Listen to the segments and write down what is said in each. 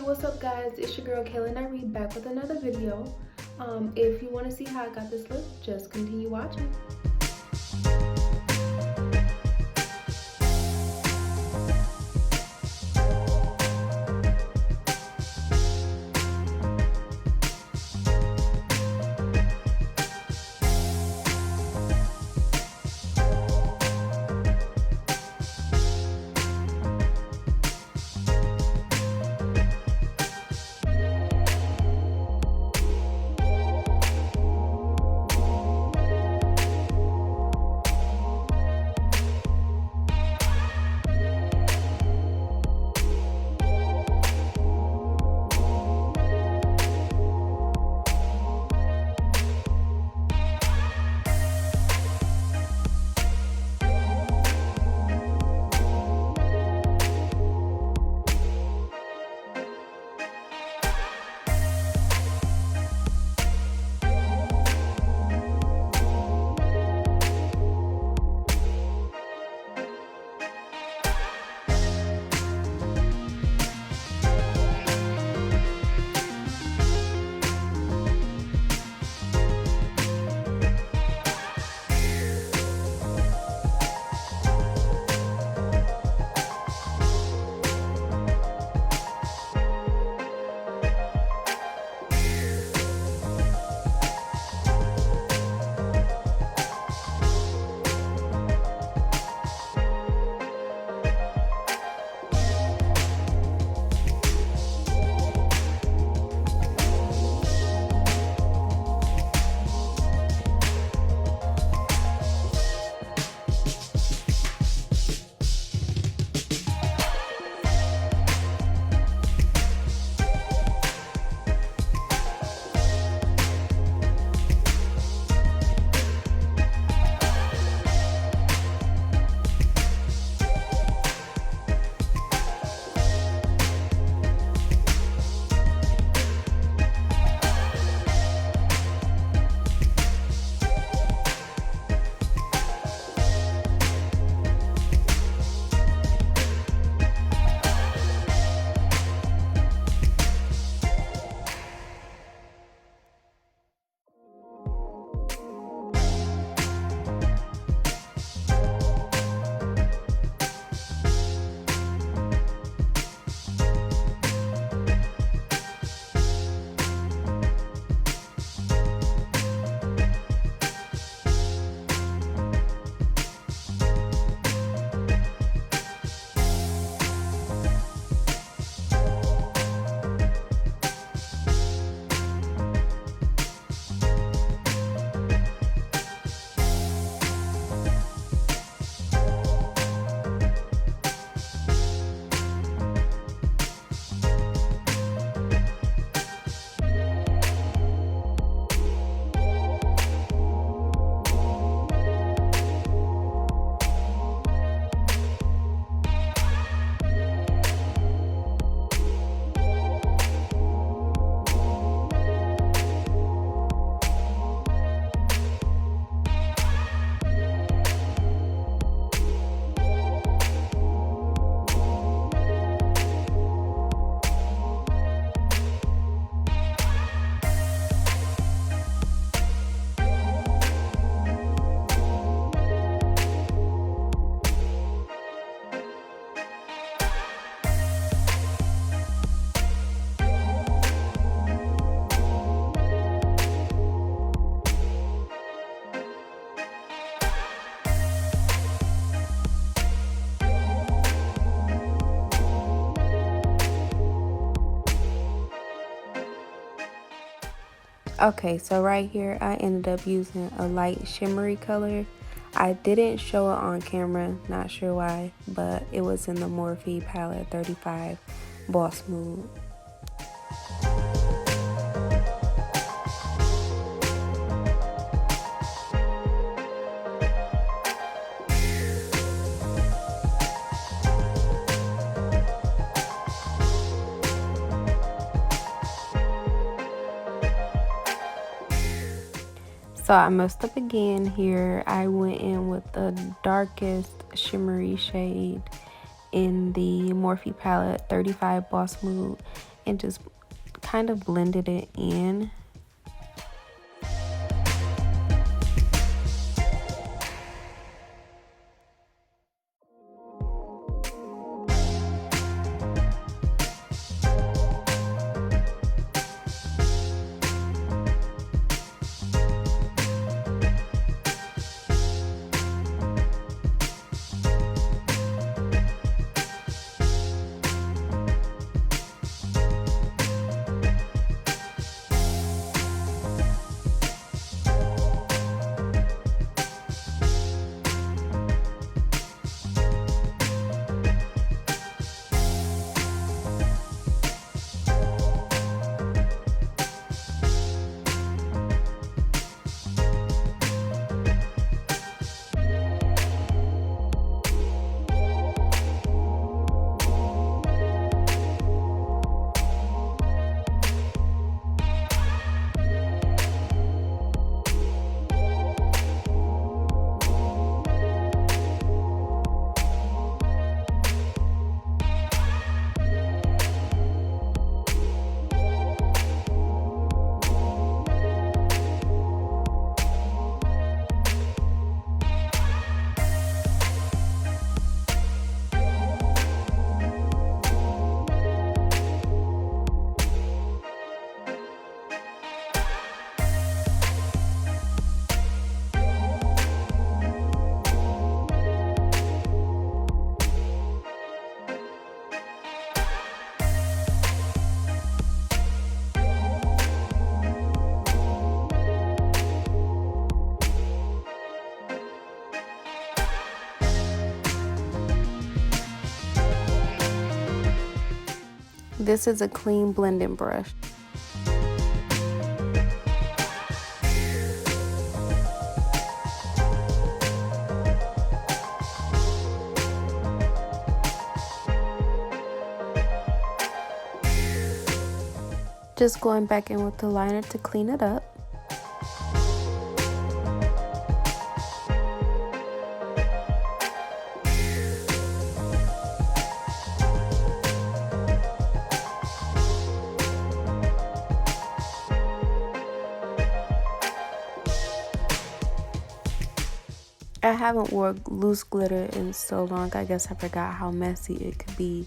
What's up guys, it's your girl Kayla Ny'Ree back with another video. If you want to see how I got this look, just continue watching. Okay, so right here I ended up using a light shimmery color. I didn't show it on camera, not sure why, but it was in the Morphe palette 35 Boss Mood. So I messed up again here. I went in with the darkest shimmery shade in the Morphe palette 35 Boss Mood, and just kind of blended it in. This is a clean blending brush. Just going back in with the liner to clean it up. I haven't worn loose glitter in so long, I guess I forgot how messy it could be.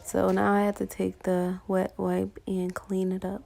So now I have to take the wet wipe and clean it up.